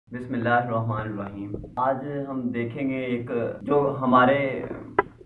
बिस्मिल्लाहिर्रहमानिर्रहीम। आज हम देखेंगे एक जो हमारे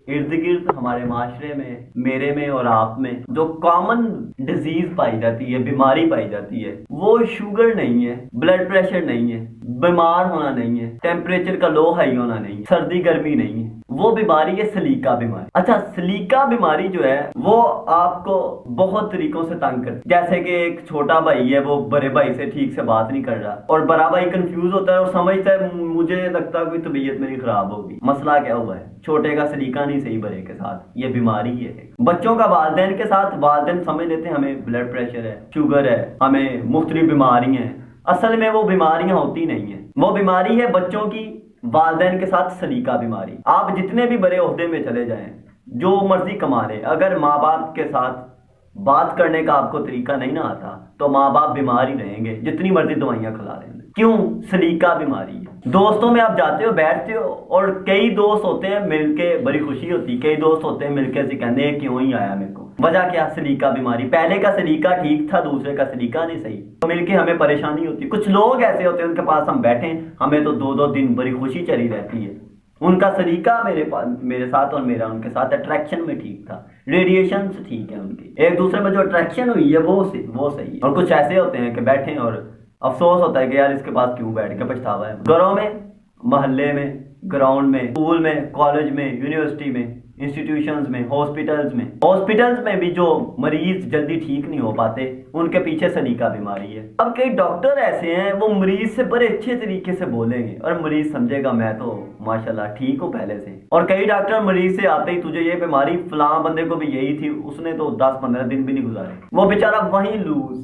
इर्द गिर्द हमारे माशरे में, मेरे में और आप में जो कॉमन डिजीज पाई जाती है, बीमारी पाई जाती है, वो शुगर नहीं है, ब्लड प्रेशर नहीं है, बीमार होना नहीं है, टेम्परेचर का लो हाई होना नहीं है, सर्दी गर्मी नहीं है, वो बीमारी है सलीका बीमारी। अच्छा, सलीका बीमारी जो है वो आपको बहुत तरीकों से तंग करती है। जैसे कि एक छोटा भाई है, वो बड़े भाई से ठीक से बात नहीं कर रहा और बड़ा भाई कंफ्यूज होता है और समझता है मुझे लगता है कोई तबीयत मेरी खराब होगी। मसला क्या हुआ है? छोटे का सलीका नहीं सही बड़े के साथ, ये बीमारी है। बच्चों का वालिदैन के साथ, वालिदैन समझ लेते हैं हमें ब्लड प्रेशर है, शुगर है, हमें मुख्तलिफ बीमारी हैं। असल में वो बीमारियां होती नहीं है, वो बीमारी है बच्चों की वालिदैन के साथ सलीका बीमारी। आप जितने भी बड़े ओहदे में चले जाएं, जो मर्जी कमा लें, अगर माँ बाप के साथ बात करने का आपको तरीका नहीं ना आता तो माँ बाप बीमार ही रहेंगे, जितनी मर्जी दवाइयां खिला लें। क्यों? सलीका बीमारी है। दोस्तों में आप जाते हो, बैठते हो और कई दोस्त होते हैं मिलके बड़ी खुशी होती, कई दोस्त होते हैं मिलके से कहते हैं क्यों ही आया मेरे को। वजह क्या? सलीका बीमारी। पहले का सलीका ठीक था, दूसरे का सलीका नहीं सही, तो मिलके हमें परेशानी होती। कुछ लोग ऐसे होते हैं उनके पास हम बैठे, हमें तो 2-2 दिन बड़ी खुशी चली रहती है। उनका सलीका मेरे साथ और मेरा उनके साथ अट्रैक्शन में ठीक था, रेडिएशन से ठीक है, उनकी एक दूसरे में जो अट्रैक्शन हुई है वो सही है। और कुछ ऐसे होते हैं कि बैठे और अफसोस होता है कि यार इसके पास क्यों बैठ के, पछतावा है। घरों में, मोहल्ले में, ग्राउंड में, स्कूल में, कॉलेज में, यूनिवर्सिटी में, इंस्टीट्यूशंस में, हॉस्पिटल्स में भी जो मरीज जल्दी ठीक नहीं हो पाते, उनके पीछे सलीका बीमारी है। अब कई डॉक्टर ऐसे हैं वो मरीज से बड़े अच्छे तरीके से बोलेंगे और मरीज समझेगा मैं तो माशाल्लाह ठीक हूँ पहले से। और कई डॉक्टर मरीज से आते ही तुझे ये बीमारी फलां बंदे को भी यही थी, उसने तो 10-15 दिन भी नहीं गुजारे, वो बेचारा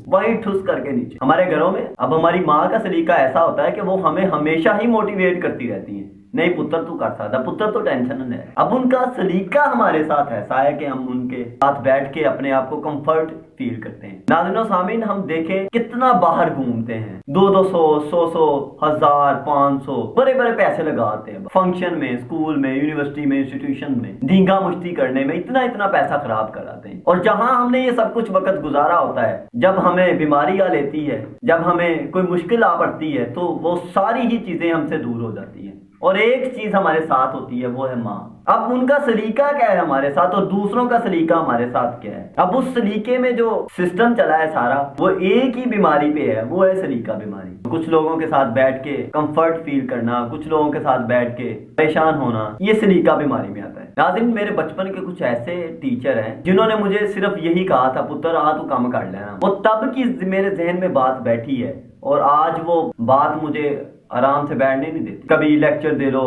वहीं ठुस करके नीचे। हमारे घरों में अब हमारी माँ का सलीका ऐसा होता है कि वो हमें हमेशा ही मोटिवेट करती रहती है, नहीं पुत्र तू कर सकता, पुत्र तो टेंशन है। अब उनका सलीका हमारे साथ ऐसा है कि हम उनके साथ बैठ के अपने आप को कंफर्ट फील करते हैं। नाज़रीन सामीन, हम देखें कितना बाहर घूमते हैं, 200, 100, 1000, 500 बड़े बड़े पैसे लगाते हैं फंक्शन में, स्कूल में, यूनिवर्सिटी में, इंस्टीट्यूशन में, धींगा मुश्ती करने में इतना पैसा खराब कराते हैं। और जहां हमने ये सब कुछ वक्त गुजारा होता है, जब हमें बीमारी आ लेती है, जब हमें कोई मुश्किल आ पड़ती है, तो वो सारी ही चीजें हमसे दूर हो जाती है और एक चीज हमारे साथ होती है, वो है माँ। अब उनका सलीका क्या है हमारे साथ और दूसरों का सलीका हमारे साथ क्या है? अब उस सलीके में जो सिस्टम चला है सारा, वो एक ही बीमारी पे है, वो है सलीका बीमारी। कुछ लोगों के साथ बैठ के कंफर्ट फील करना, कुछ लोगों के साथ बैठ के परेशान होना, ये सलीका बीमारी में आता है। नाज़रीन, मेरे बचपन के कुछ ऐसे टीचर हैं जिन्होंने मुझे सिर्फ यही कहा था, पुत्र आ तू काम कर लेना। वो तब की मेरे जहन में बात बैठी है और आज वो बात मुझे आराम से बैठने नहीं देती। कभी लेक्चर दे लो,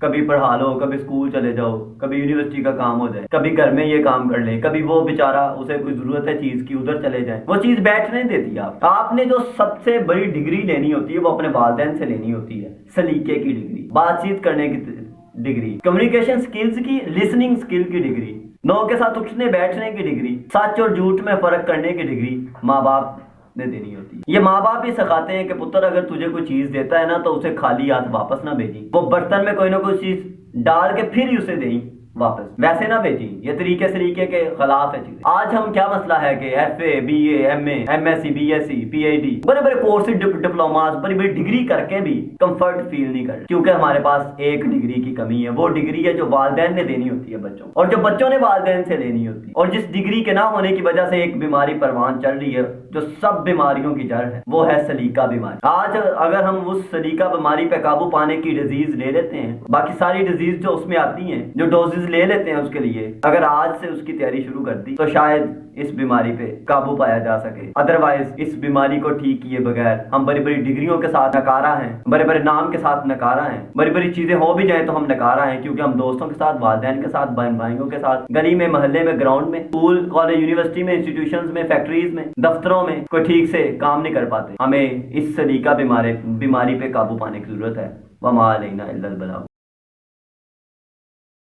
कभी पढ़ा लो, कभी स्कूल चले जाओ, कभी यूनिवर्सिटी का काम हो जाए, कभी घर में ये काम कर ले, कभी वो बेचारा उसे कोई जरूरत है चीज की, उधर चले जाए, वो चीज बैठने देती है। आपने जो सबसे बड़ी डिग्री लेनी होती है वो अपने वालिदैन से लेनी होती है, सलीके की डिग्री, बातचीत करने की डिग्री, कम्युनिकेशन स्किल्स की, लिसनिंग स्किल की डिग्री, लोगों के साथ उठने बैठने की डिग्री, सच और झूठ में फर्क करने की डिग्री माँ बाप ने देनी होती है। ये माँ बाप ही सिखाते हैं कि पुत्र अगर तुझे कोई चीज देता है ना तो उसे खाली हाथ वापस ना भेजी, वो बर्तन में कोई ना कोई चीज डाल के फिर ही उसे दें वापस, वैसे ना भेजी। ये तरीके के खिलाफ है चीज। आज हम क्या मसला है कि FA, BA, MA, MSc, BSc, PhD, बड़े बड़े कोर्स, डिप्लोमास, बड़ी बड़ी डिग्री करके भी कंफर्ट फील नहीं कर, क्योंकि हमारे पास एक डिग्री की कमी है। वो डिग्री है जो वालिदैन ने देनी होती है बच्चों, और जो बच्चों ने वालिदैन से लेनी होती है। और जिस डिग्री के ना होने की वजह से एक बीमारी परवान चल रही है जो सब बीमारियों की जड़ है, वो है सलीका बीमारी। आज अगर हम उस सलीका बीमारी पे काबू पाने की डिजीज ले लेते हैं, बाकी सारी डिजीज जो उसमें आती हैं, जो डोजेज ले लेते हैं उसके लिए, अगर आज से उसकी तैयारी शुरू कर दी तो शायद इस बीमारी पे काबू पाया जा सके। अदरवाइज इस बीमारी को ठीक किए बगैर हम बड़ी बड़ी डिग्रियों के साथ नकारा हैं, बड़े बड़े नाम के साथ नकारा हैं, बड़ी बड़ी चीजें हो भी जाए तो हम नकारा हैं, क्योंकि हम दोस्तों के साथ, वालिदैन के साथ, बहन भाइयों के साथ, गली में, मोहल्ले में, ग्राउंड में, स्कूल, कॉलेज, यूनिवर्सिटी में, इंस्टीट्यूशंस में, फैक्ट्रीज में, दफ्तरों में कोई ठीक से काम नहीं कर पाते। हमें इस सलीका बीमारी पे काबू पाने की जरूरत है। वमा अलैना इल्लल बलाग।